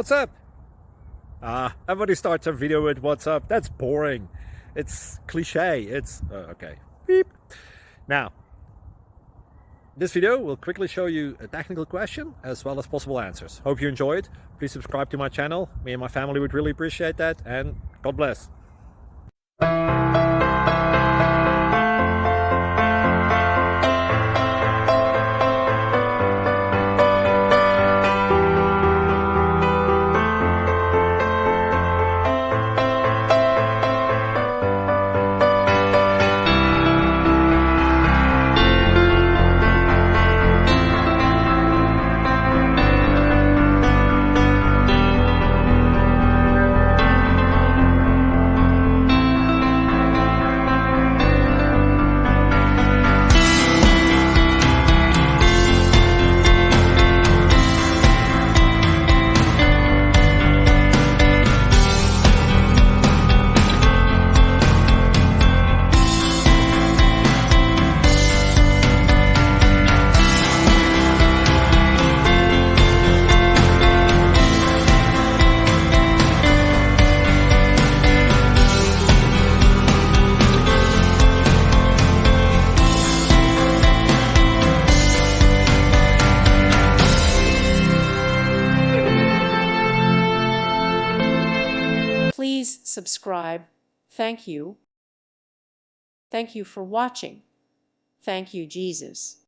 What's up? Everybody starts a video with what's up. That's boring. It's cliche. It's okay. Beep. Now, this video will quickly show you a technical question as well as possible answers. Hope you enjoy it. Please subscribe to my channel. Me and my family would really appreciate that, and God bless. Please subscribe. Thank you. Thank you for watching. Thank you, Jesus.